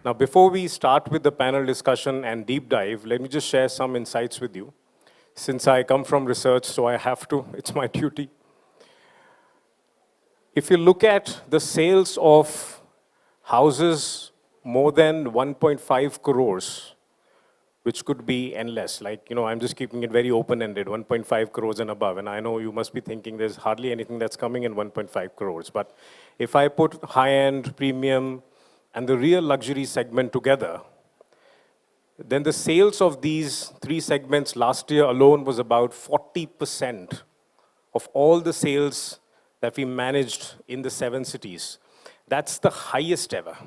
Now, before we start with the panel discussion and deep dive, let me just share some insights with you. Since I come from research, so I have to, it's my duty. If you look at the sales of houses more than 1.5 crores, which could be endless, like, I'm just keeping it very open-ended, 1.5 crores and above. And I know you must be thinking there's hardly anything that's coming in 1.5 crores. But if I put high-end, premium, and the real luxury segment together, then the sales of these three segments last year alone was about 40% of all the sales that we managed in the 7 cities. That's the highest ever.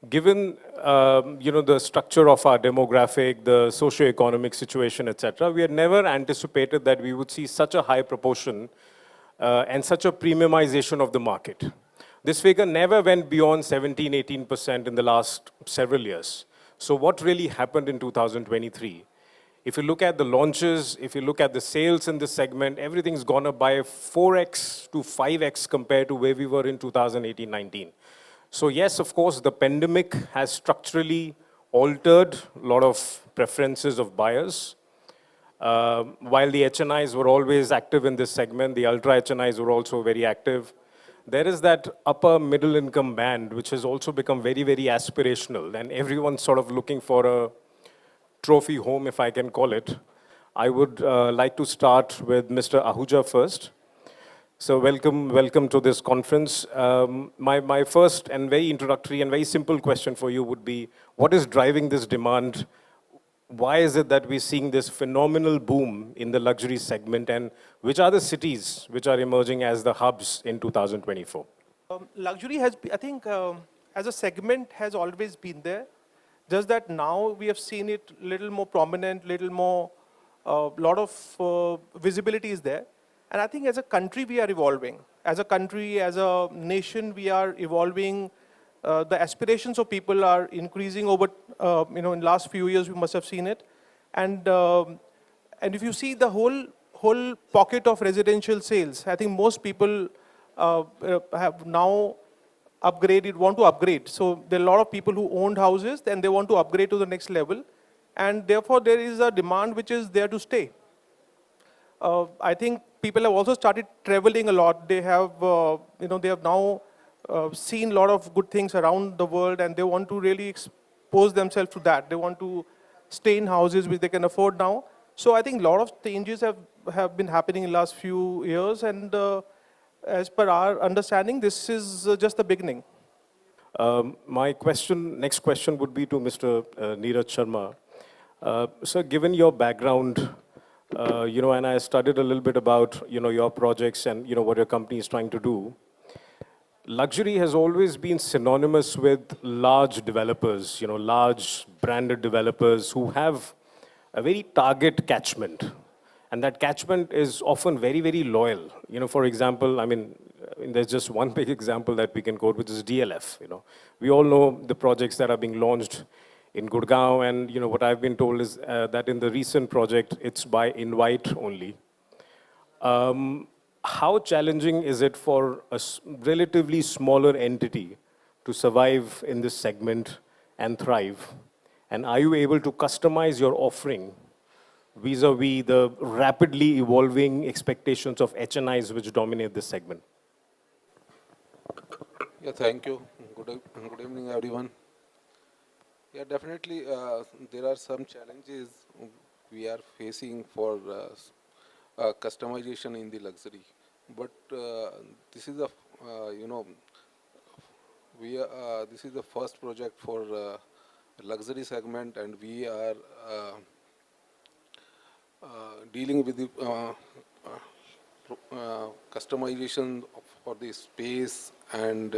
Given the structure of our demographic, the socio-economic situation, etc., we had never anticipated that we would see such a high proportion and such a premiumization of the market. This figure never went beyond 17, 18% in the last several years. So what really happened in 2023? If you look at the launches, if you look at the sales in this segment, everything's gone up by 4x to 5x compared to where we were in 2018-19. So yes, of course, the pandemic has structurally altered a lot of preferences of buyers. While the HNIs were always active in this segment, the ultra HNIs were also very active. There is that upper middle income band, which has also become very, very aspirational, and everyone's sort of looking for a trophy home, if I can call it. I would like to start with Mr. Ahuja first. So welcome to this conference. My first and very introductory and very simple question for you would be, what is driving this demand? Why is it that we're seeing this phenomenal boom in the luxury segment, and which are the cities which are emerging as the hubs in 2024? Luxury has, I think, as a segment has always been there. Just that now we have seen it a little more prominent, little more, lot of visibility is there. And I think as a country we are evolving. As a country, as a nation, we are evolving. The aspirations of people are increasing over, in last few years, we must have seen it. And if you see the whole pocket of residential sales, I think most people have now want to upgrade. So there are a lot of people who owned houses, and they want to upgrade to the next level. And therefore, there is a demand which is there to stay. I think people have also started traveling a lot. They have, they have now seen a lot of good things around the world, and they want to really expose themselves to that. They want to stay in houses which they can afford now. So I think a lot of changes have been happening in the last few years, and as per our understanding, this is just the beginning. My next question would be to Mr. Neeraj Sharma. Sir, given your background, and I studied a little bit about, your projects and, what your company is trying to do. Luxury has always been synonymous with large developers, large branded developers who have a very target catchment. And that catchment is often very, very loyal. For example, there's just one big example that we can quote, which is DLF. We all know the projects that are being launched in Gurgaon, and what I've been told is that in the recent project, it's by invite only. How challenging is it for a relatively smaller entity to survive in this segment and thrive? And are you able to customize your offering vis-a-vis the rapidly evolving expectations of HNIs which dominate this segment? Yeah, thank you. Good evening, everyone. Yeah, definitely, there are some challenges we are facing for customization in the luxury, but this is a this is the first project for luxury segment, and we are dealing with the customization for the space and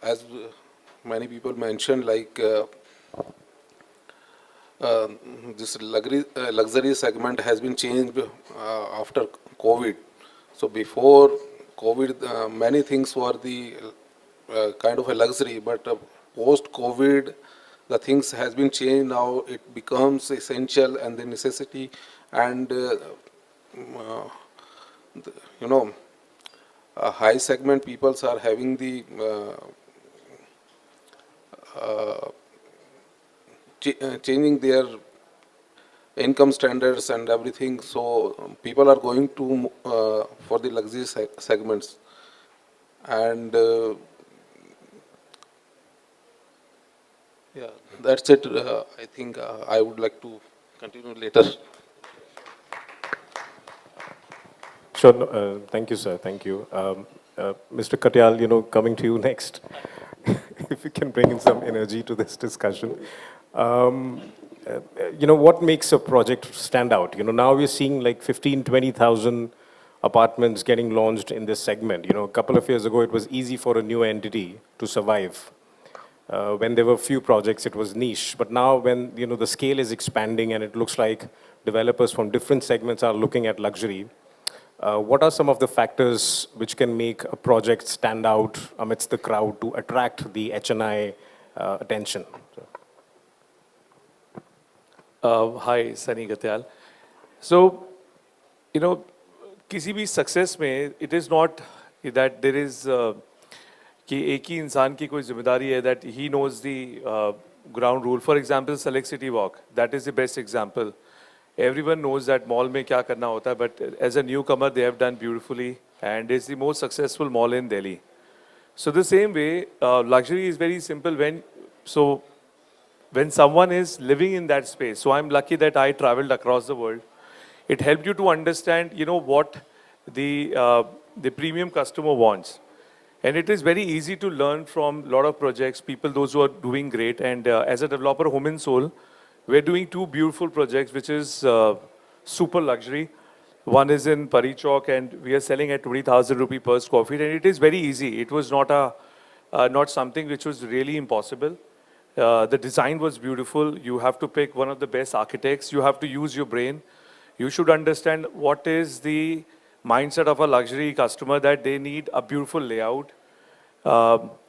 as many people mentioned, like this luxury segment has been changed after COVID. So before COVID, many things were the kind of a luxury, but post-COVID, the things has been changed. Now it becomes essential and the necessity, and high segment peoples are having the changing their income standards and everything. So people are going to for the luxury segments, and yeah, that's it. I think I would like to continue later. Sure. No, thank you, sir. Thank you. Mr. Katyal, coming to you next. If you can bring in some energy to this discussion. What makes a project stand out? Now we're seeing like 15, 20,000 apartments getting launched in this segment. A couple of years ago, it was easy for a new entity to survive. When there were few projects, it was niche. But now when, the scale is expanding and it looks like developers from different segments are looking at luxury, what are some of the factors which can make a project stand out amidst the crowd to attract the HNI attention? Hi, Sunny Gatyal. So, किसी भी success में it is not that there is कि एक ही इंसान की कोई जिम्मेदारी है that he knows the ground rule. For example, Select City Walk. That is the best example. Everyone knows that mall में क्या करना होता है, but as a newcomer, they have done beautifully, and it's the most successful mall in Delhi. So the same way, luxury is very simple. When someone is living in that space, so I'm lucky that I traveled across the world. It helped you to understand, what the premium customer wants. And it is very easy to learn from a lot of projects, people, those who are doing great. And as a developer, Home in Soul, we're doing two beautiful projects, which is super luxury. One is in Pari Chowk, and we are selling at 20,000 rupee per square feet. And it is very easy. It was not something which was really impossible. The design was beautiful. You have to pick one of the best architects. You have to use your brain. You should understand what is the mindset of a luxury customer, that they need a beautiful layout,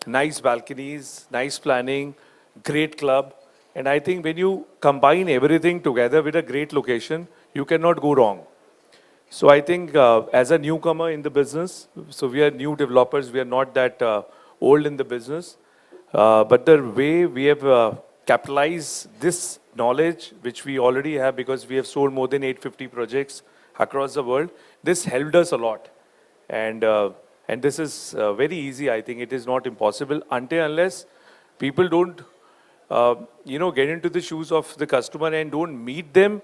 nice balconies, nice planning, great club. And I think when you combine everything together with a great location, you cannot go wrong. So I think as a newcomer in the business, so we are new developers, we are not that old in the business. But the way we have capitalized this knowledge, which we already have because we have sold more than 850 projects across the world, this helped us a lot. And this is very easy. I think it is not impossible until unless people don't, get into the shoes of the customer and don't meet them.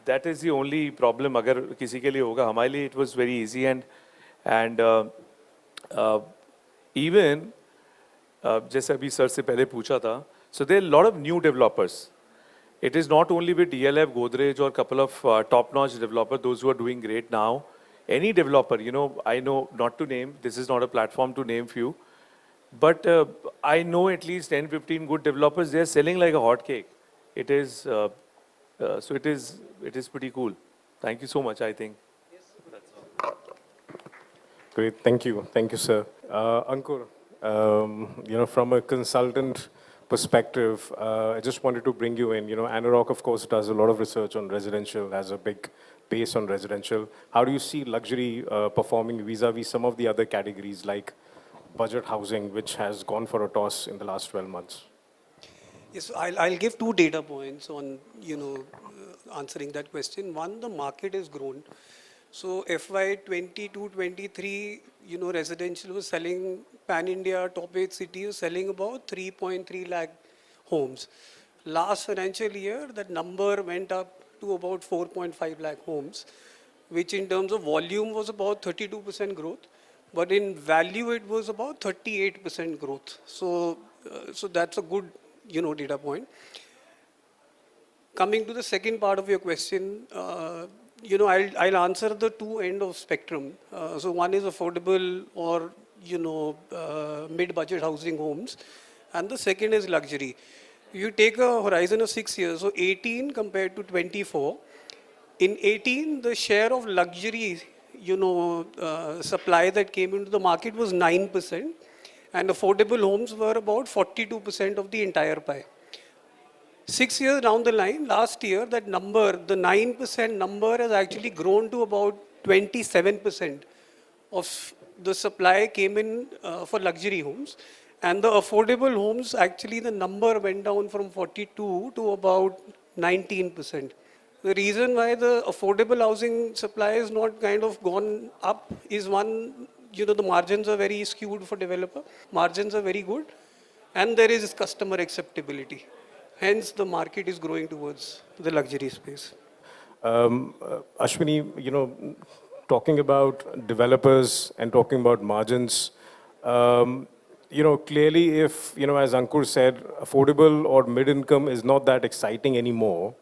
That is the only problem. अगर किसी के लिए होगा, हमारे लिए it was very easy. And even जैसे अभी sir से पहले पूछा था, so there are a lot of new developers. It is not only with DLF, Godrej, or a couple of top-notch developers, those who are doing great now. Any developer, I know not to name, this is not a platform to name few, but I know at least 10, 15 good developers, they are selling like a hot cake. It is, so it is pretty cool. Thank you so much, I think. Great, thank you, sir. Ankur, from a consultant perspective, I just wanted to bring you in. Anurag, of course, does a lot of research on residential, has a big base on residential. How do you see luxury performing vis-a-vis some of the other categories like budget housing, which has gone for a toss in the last 12 months? Yes, I'll give two data points on, answering that question. One, the market has grown. So FY 22-23, residential was selling pan-India, top 8 cities, selling about 3.3 lakh homes. Last financial year, that number went up to about 4.5 lakh homes, which in terms of volume was about 32% growth, but in value it was about 38% growth. So that's a good, data point. Coming to the second part of your question, I'll answer the two end of spectrum. So one is affordable or, mid-budget housing homes, and the second is luxury. You take a horizon of 6 years, so 18 compared to 24. In 18, the share of luxury, supply that came into the market was 9%, and affordable homes were about 42% of the entire pie. 6 years down the line, last year, that number, the 9% number has actually grown to about 27% of the supply came in for luxury homes. And the affordable homes, actually the number went down from 42 to about 19%. The reason why the affordable housing supply is not kind of gone up is one, the margins are very skewed for developer. Margins are very good. And there is customer acceptability. Hence, the market is growing towards the luxury space. Ashwini, talking about developers and talking about margins, clearly if, as Ankur said, affordable or mid-income is not that exciting anymore,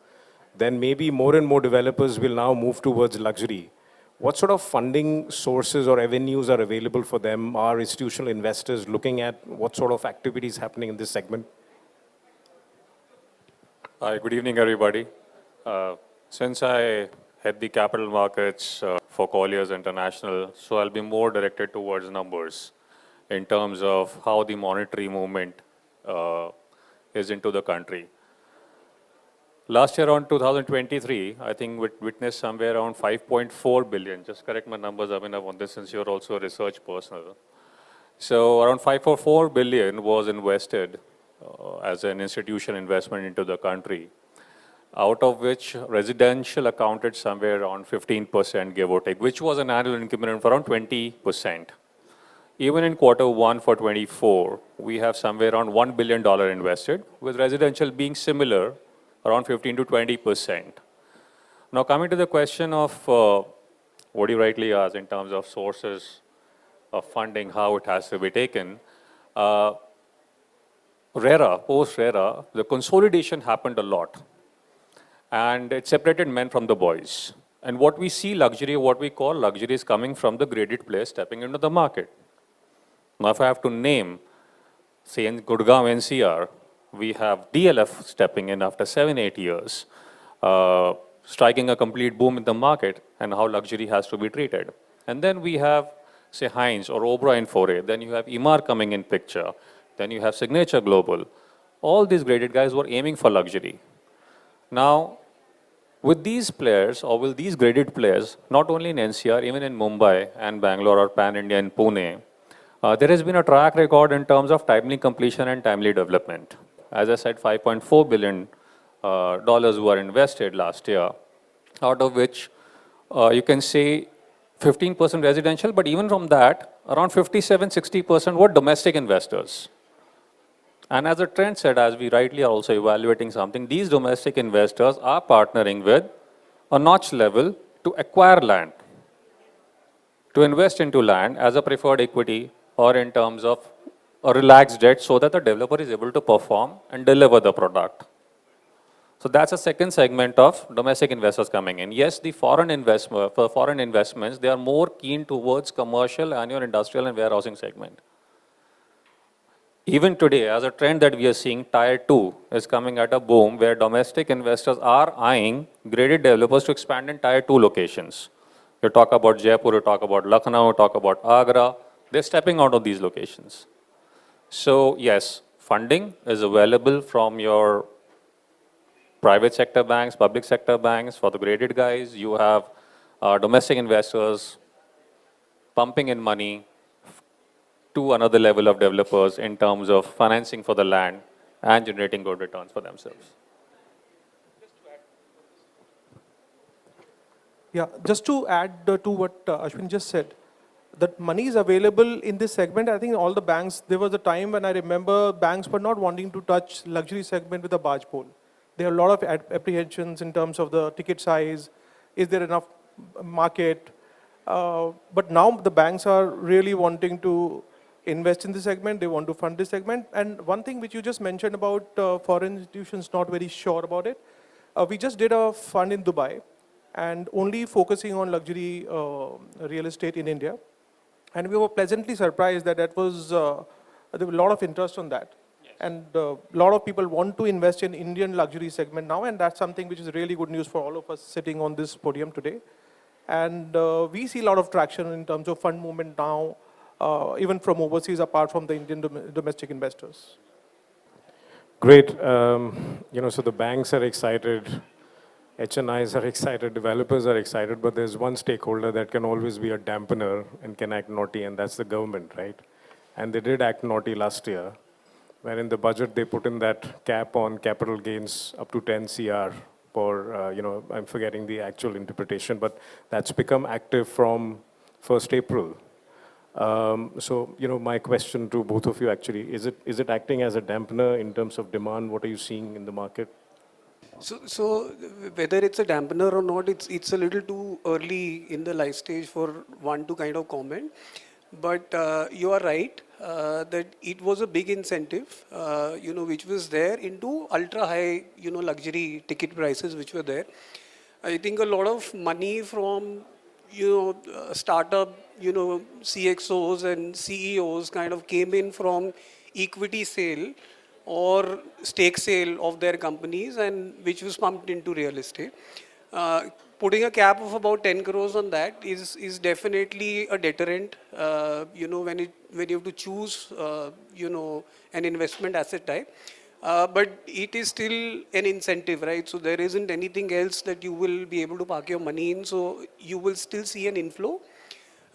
then maybe more and more developers will now move towards luxury. What sort of funding sources or avenues are available for them? Are institutional investors looking at what sort of activities happening in this segment? Hi, good evening, everybody. Since I head the capital markets for Colliers International, so I'll be more directed towards numbers in terms of how the monetary movement is into the country. Last year, around 2023, I think we witnessed somewhere around 5.4 billion. Just correct my numbers, Abhinav, on this since you're also a research personnel. So around 5.4 billion was invested as an institutional investment into the country, out of which residential accounted somewhere around 15%, give or take, which was an annual increment of around 20%. Even in Q1 for 24, we have somewhere around $1 billion invested, with residential being similar, around 15 to 20%. Now, coming to the question of what you rightly asked in terms of sources of funding, how it has to be taken, post-RERA, the consolidation happened a lot. And it separated men from the boys. And what we see luxury, what we call luxury, is coming from the graded players stepping into the market. Now, if I have to name, say in Gurgaon NCR, we have DLF stepping in after 7-8 years, striking a complete boom in the market and how luxury has to be treated. And then we have, say, Heinz or Oberoi in Foray. Then you have Emaar coming in picture. Then you have Signature Global. All these graded guys were aiming for luxury. Now, with these players, or with these graded players, not only in NCR, even in Mumbai and Bangalore or Pan-India and Pune, there has been a track record in terms of timely completion and timely development. As I said, $5.4 billion were invested last year, out of which you can say 15% residential, but even from that, around 57-60% were domestic investors. And as the trend said, as we rightly are also evaluating something, these domestic investors are partnering with a notch level to acquire land, to invest into land as a preferred equity or in terms of a relaxed debt so that the developer is able to perform and deliver the product. So that's a second segment of domestic investors coming in. Yes, the foreign investments, they are more keen towards commercial, annual, industrial and warehousing segment. Even today, as a trend that we are seeing, Tier 2 is coming at a boom where domestic investors are eyeing graded developers to expand in Tier 2 locations. You talk about Jaipur, you talk about Lucknow, you talk about Agra, they're stepping out of these locations. So yes, funding is available from your private sector banks, public sector banks. For the graded guys, you have domestic investors pumping in money to another level of developers in terms of financing for the land and generating good returns for themselves. Yeah, just to add to what Ashwin just said, that money is available in this segment. I think all the banks, there was a time when I remember banks were not wanting to touch luxury segment with a barge pole. There are a lot of apprehensions in terms of the ticket size. Is there enough market? But now the banks are really wanting to invest in this segment. They want to fund this segment. And one thing which you just mentioned about foreign institutions not very sure about it. We just did a fund in Dubai and only focusing on luxury real estate in India. And we were pleasantly surprised that there was a lot of interest on that. Yes. And a lot of people want to invest in Indian luxury segment now, and that's something which is really good news for all of us sitting on this podium today. And we see a lot of traction in terms of fund movement now, even from overseas, apart from the Indian domestic investors. Great. So the banks are excited. HNIs are excited, developers are excited, but there's one stakeholder that can always be a dampener and can act naughty, and that's the government, right? And they did act naughty last year, where in the budget they put in that cap on capital gains up to 10 CR for, I'm forgetting the actual interpretation, but that's become active from 1st April. My question to both of you actually, is it acting as a dampener in terms of demand? What are you seeing in the market? So whether it's a dampener or not, it's a little too early in the life stage for one to kind of comment. But you are right that it was a big incentive, which was there into ultra high, luxury ticket prices which were there. I think a lot of money from, startup, CXOs and CEOs kind of came in from equity sale or stake sale of their companies, and which was pumped into real estate. Putting a cap of about 10 crores on that is definitely a deterrent, when you have to choose, an investment asset type. But it is still an incentive, right? So there isn't anything else that you will be able to park your money in. So you will still see an inflow,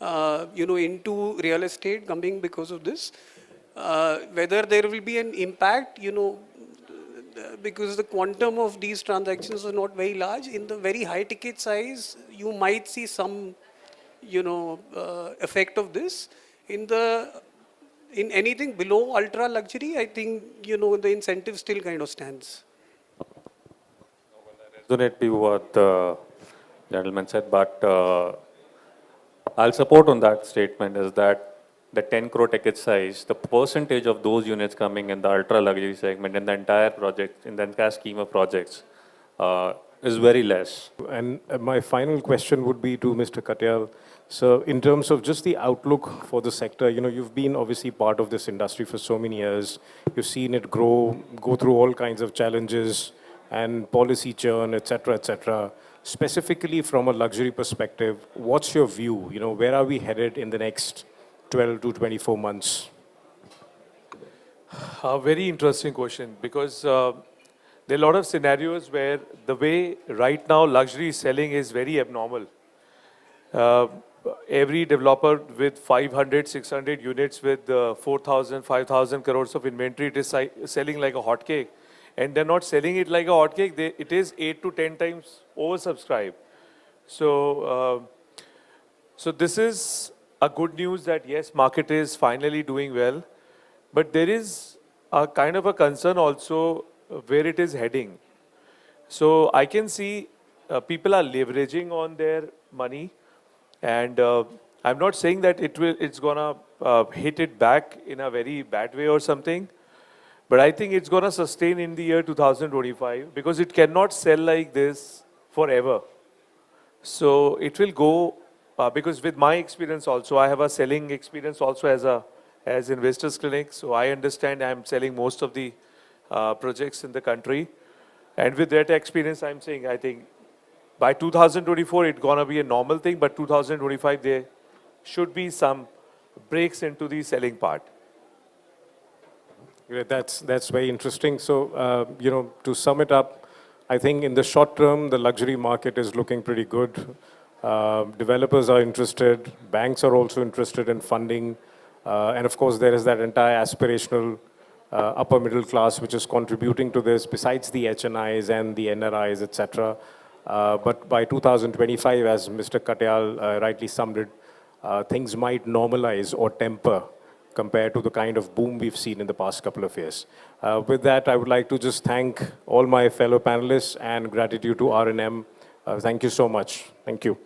into real estate coming because of this. Whether there will be an impact, because the quantum of these transactions are not very large. In the very high ticket size, you might see some, effect of this. In anything below ultra luxury, I think, the incentive still kind of stands. Resonate with what the gentleman said, but I'll support on that statement is that the 10 crore ticket size, the percentage of those units coming in the ultra luxury segment in the entire project, in the entire scheme of projects, is very less. And my final question would be to Mr. Katyal. So in terms of just the outlook for the sector, you've been obviously part of this industry for so many years. You've seen it grow, go through all kinds of challenges and policy churn, et cetera, et cetera. Specifically from a luxury perspective, what's your view? Where are we headed in the next 12 to 24 months? A very interesting question, because there are a lot of scenarios where the way right now luxury is selling is very abnormal. Every developer with 500, 600 units with 4,000, 5,000 crores of inventory, it is selling like a hotcake. And they're not selling it like a hotcake, it is 8 to 10 times oversubscribed. So this is a good news that yes, market is finally doing well. But there is a kind of a concern also where it is heading. So I can see people are leveraging on their money, and I'm not saying that it's gonna hit it back in a very bad way or something, but I think it's gonna sustain in the year 2025 because it cannot sell like this forever. So it will go because with my experience also, I have a selling experience also as investors clinic. So I understand I'm selling most of the projects in the country. And with that experience, I'm saying, I think by 2024, it's gonna be a normal thing, but 2025, there should be some breaks into the selling part. Yeah, that's very interesting. So, to sum it up, I think in the short term, the luxury market is looking pretty good. Developers are interested. Banks are also interested in funding. And of course, there is that entire aspirational upper middle class, which is contributing to this, besides the HNIs and the NRIs, etc. But by 2025, as Mr. Katyal rightly summed it, things might normalize or temper compared to the kind of boom we've seen in the past couple of years. With that, I would like to just thank all my fellow panelists and gratitude to R&M. Thank you so much. Thank you.